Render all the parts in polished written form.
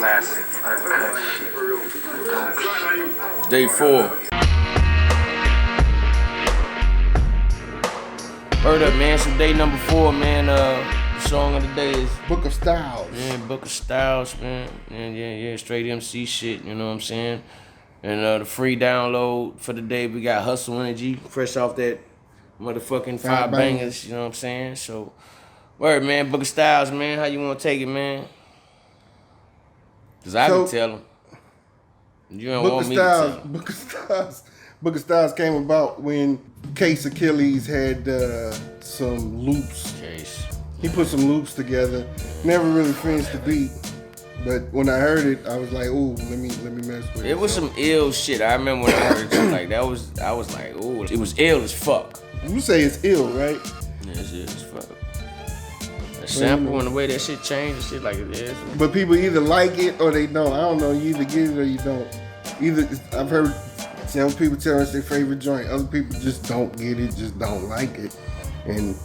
classic, uncut shit. Day 4. Word up, man. So day number 4, man. The song of the day is Book of Styles. Yeah, Book of Styles, man. Yeah, straight MC shit, you know what I'm saying? And the free download for the day, we got Hustle Energy, fresh off that motherfucking 5 bangers, you know what I'm saying? So, word, man, Book of Styles, man. How you want to take it, man? Because I can tell them. You don't want me to tell them. Book of Styles came about when Case Achilles had some loops. Case. He put some loops together. Never really finished the beat. But when I heard it, I was like, "Ooh, let me mess with it." It was some ill shit. I remember when I heard it, like I was like, "Ooh, it was ill as fuck." You say it's ill, right? Yeah, it's ill as fuck. The sample and the way that shit changed and shit like it is. But people either like it or they don't. I don't know. You either get it or you don't. I've heard some people tell us their favorite joint. Other people just don't get it, just don't like it, and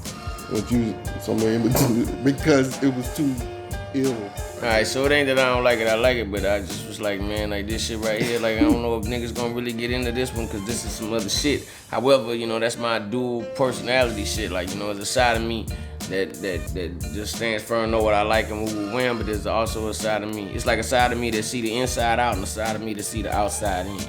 what you somewhere in between because it was too ill. Alright, so it ain't that I don't like it, I like it, but I just was like, man, like this shit right here, like I don't know if niggas gonna really get into this one because this is some other shit. However, you know, that's my dual personality shit. Like, you know, there's a side of me that just stands firm and know what I like and will win, but there's also a side of me. It's like a side of me that see the inside out and a side of me that see the outside in.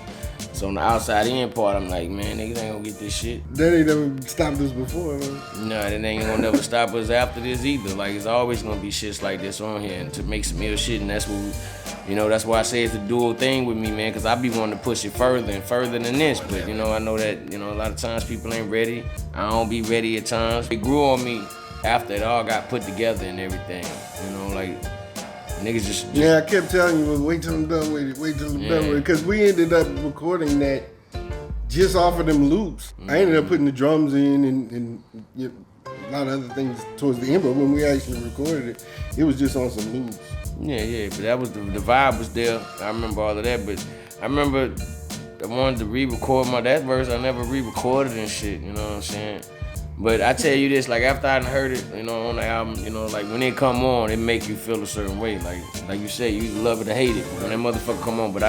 So on the outside in part, I'm like, man, niggas ain't gonna get this shit. That ain't never stopped us before, man. No, that ain't gonna never stop us after this either. Like, it's always gonna be shits like this on here and to make some ill shit, and that's what, you know, that's why I say it's a dual thing with me, man, because I be wanting to push it further and further than this, but, you know, I know that, you know, a lot of times people ain't ready. I don't be ready at times. It grew on me after it all got put together and everything, you know, like, niggas just yeah, I kept telling you, wait till I'm done with it, wait till I'm done with it. Because we ended up recording that just off of them loops. I ended up putting the drums in and you know, a lot of other things towards the end, but when we actually recorded it, it was just on some loops. Yeah, but that was the vibe was there. I remember all of that, but I remember I wanted to re-record that verse. I never re-recorded and shit, you know what I'm saying? But I tell you this, like after I heard it, you know, on the album, you know, like when it come on, it make you feel a certain way. Like you say, you either love it or hate it when that motherfucker come on. But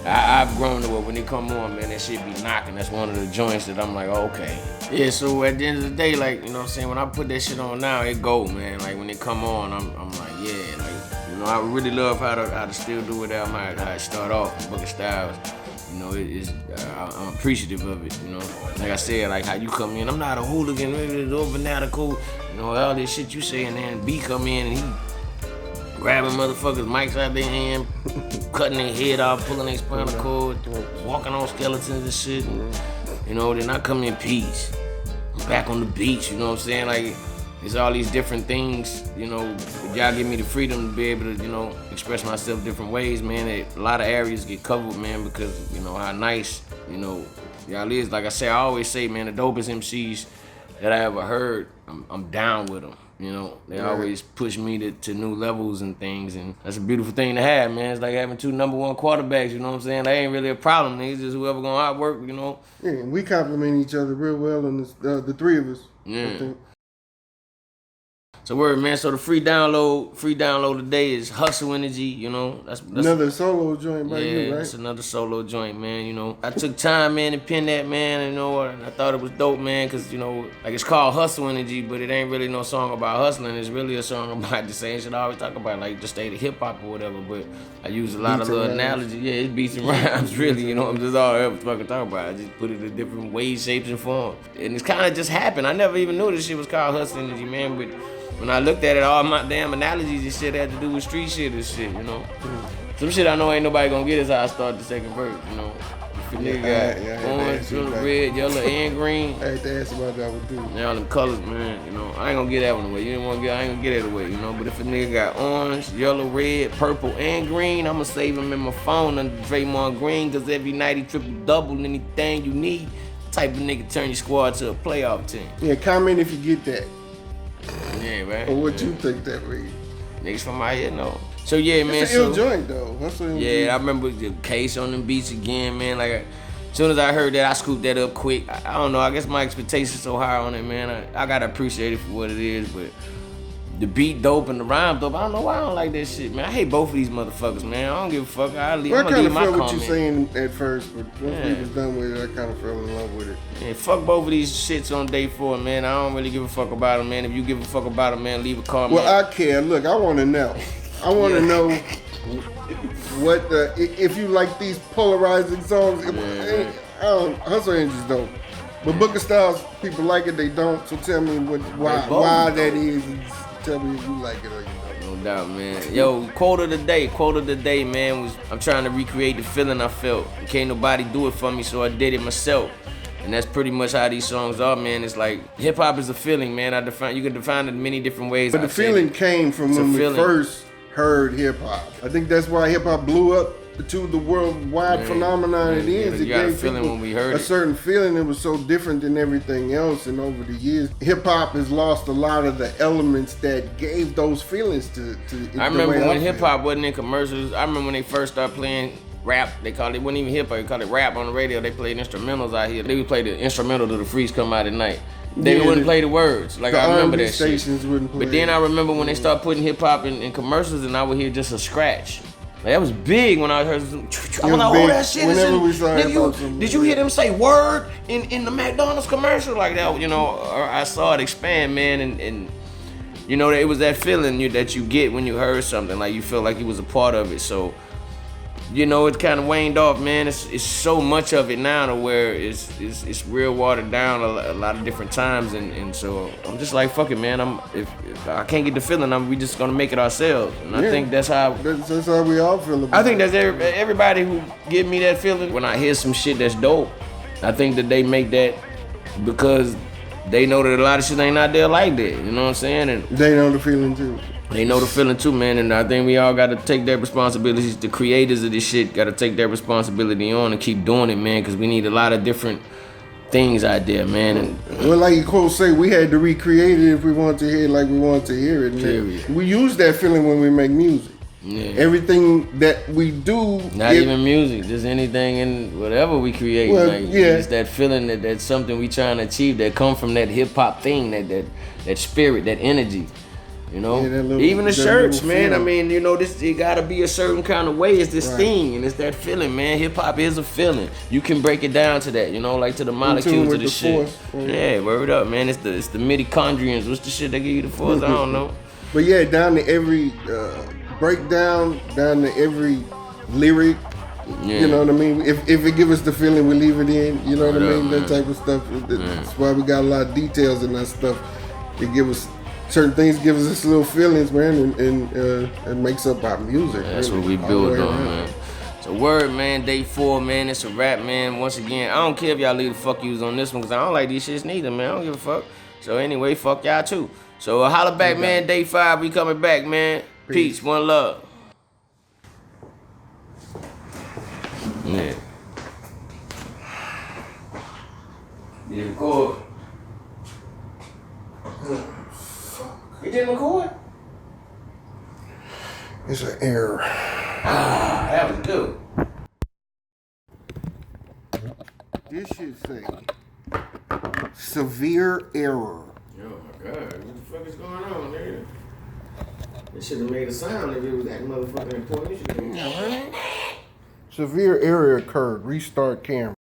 I've grown to it when it come on, man, that shit be knocking. That's one of the joints that I'm like, oh, okay. Yeah, so at the end of the day, like, you know what I'm saying, when I put that shit on now, it go, man. Like when it come on, I'm like, yeah, like, you know, I really love how to Still Do It album, how it start off, Book of Styles. You know, I'm appreciative of it, you know. Like I said, like how you come in, I'm not a hooligan, it's over fanatical, you know, all this shit you say, and then B come in and he grabbing motherfuckers' mics out their hand, cutting their head off, pulling their spinal cord, walking on skeletons and shit, and, you know, then I come in peace. I'm back on the beach, you know what I'm saying? Like, it's all these different things, you know, y'all give me the freedom to be able to, you know, express myself different ways, man. A lot of areas get covered, man, because, you know, how nice, you know, y'all is. Like I say, I always say, man, the dopest MCs that I ever heard, I'm down with them, you know. They always push me to new levels and things, and that's a beautiful thing to have, man. It's like having 2 number 1 quarterbacks, you know what I'm saying? That ain't really a problem, niggas. Just whoever gonna outwork, you know. Yeah, we complement each other real well, and the 3 of us, yeah. I think. So word, man. So the free download today is Hustle Energy. You know, that's another solo joint by you, right? It's another solo joint, man. You know, I took time, man, to pen that, man. You know, and I thought it was dope, man, because, you know, like it's called Hustle Energy, but it ain't really no song about hustling. It's really a song about the same shit I always talk about, like the state of hip hop or whatever. But I use a lot of little analogies. Yeah, it's beats and rhymes, really. You know, I'm just all I ever fucking talk about. I just put it in different ways, shapes, and forms, and it's kind of just happened. I never even knew this shit was called Hustle Energy, man, but when I looked at it, all my damn analogies and shit had to do with street shit and shit, you know. Some shit I know ain't nobody gonna get is how I started the second verse, you know. If a nigga got orange, red, yellow, and green. I had to ask about that one too. Yeah, all them colors, man, you know. I ain't gonna get that one away. You didn't wanna get, I ain't gonna get that away, you know. But if a nigga got orange, yellow, red, purple, and green, I'ma save him in my phone under Draymond Green, cause every night he triple-double anything you need. Type of nigga turn your squad to a playoff team. Yeah, comment if you get that. Yeah, right. Or what you think that means. Niggas from out here know. So yeah, man. It's an ill joint though. I remember the Case on them beats again, man. Like, as soon as I heard that, I scooped that up quick. I don't know. I guess my expectations so high on it, man. I gotta appreciate it for what it is, but the beat dope and the rhyme dope. I don't know why I don't like that shit, man. I hate both of these motherfuckers, man. I don't give a fuck. I'm I gonna kind leave of my felt what comment. you're saying at first, but once Yeah. we was done with it, I kind of fell in love with it. Man, fuck both of these shits on day 4, man. I don't really give a fuck about them, man. If you give a fuck about them, man, leave a comment. Well, I care. Look, I want to know. I want to know what if you like these polarizing songs. Hustle Angels don't. But Booker Styles, people like it, they don't. So tell me why that is. And tell me if you like it or you don't. No doubt, man. Yo, quote of the day, man, was I'm trying to recreate the feeling I felt. Can't nobody do it for me, so I did it myself. And that's pretty much how these songs are, man. It's like hip hop is a feeling, man. You can define it in many different ways. But the feeling came from when we first heard hip hop. I think that's why hip hop blew up to the worldwide phenomenon it is. It gave a feeling when we heard a certain feeling. It was so different than everything else. And over the years, hip hop has lost a lot of the elements that gave those feelings to I remember when hip hop wasn't in commercials. I remember when they first started playing rap. It wasn't even hip hop. They called it rap on the radio. They played instrumentals out here. They would play the instrumental to the Freeze Come Out at Night. They wouldn't play the words. Like, I remember that shit. But then I remember when they started putting hip hop in commercials, and I would hear just a scratch. Like, that was big when I heard. I was like, oh, that shit is in. Did you hear them say word in the McDonald's commercial like that? You know, I saw it expand, man, and you know, it was that feeling that you get when you heard something. Like, you feel like you was a part of it. So, you know, it kind of waned off, man. It's so much of it now to where it's real watered down a lot of different times, and so I'm just like, fuck it, man. If I can't get the feeling, we just gonna make it ourselves, and I think that's how we all feel about it. I think that's everybody who give me that feeling when I hear some shit that's dope. I think that they make that because they know that a lot of shit ain't out there like that. You know what I'm saying? And they know the feeling too. They know the feeling too, man, and I think we all got to take their responsibilities. The creators of this shit got to take their responsibility on and keep doing it, man, because we need a lot of different things out there, man. And well, like you quote say, we had to recreate it if we want to hear it like we want to hear it. Period. We use that feeling when we make music. Yeah. Everything that we do, not even music, just anything in whatever we create. Well, like, it's that feeling that's something we trying to achieve that come from that hip hop thing, that spirit, that energy. You know, even the shirts, man. I mean, you know, it gotta be a certain kind of way. It's this thing, and it's that feeling, man. Hip hop is a feeling. You can break it down to that, you know, like to the molecules of the shit. Yeah, word up, man. It's the mitochondrians. What's the shit they give you the force? I don't know. But yeah, down to every breakdown, down to every lyric. Yeah. You know what I mean? If it give us the feeling, we leave it in. You know what I mean? That type of stuff. That's why we got a lot of details in that stuff. It give us. Certain things gives us little feelings, man, and it makes up our music. Yeah, that's what we build on, man. So word, man, day 4, man, it's a wrap, man. Once again, I don't care if y'all leave the fuck yous on this one, because I don't like these shits neither, man. I don't give a fuck. So anyway, fuck y'all too. So holla back, man, day 5, we coming back, man. Peace, one love. Yeah. Yeah, record. It didn't record? It's an error. That was good. This should say severe error. Oh my God, what the fuck is going on, nigga? It should have made a sound if it was that motherfucking important. Severe error occurred. Restart camera.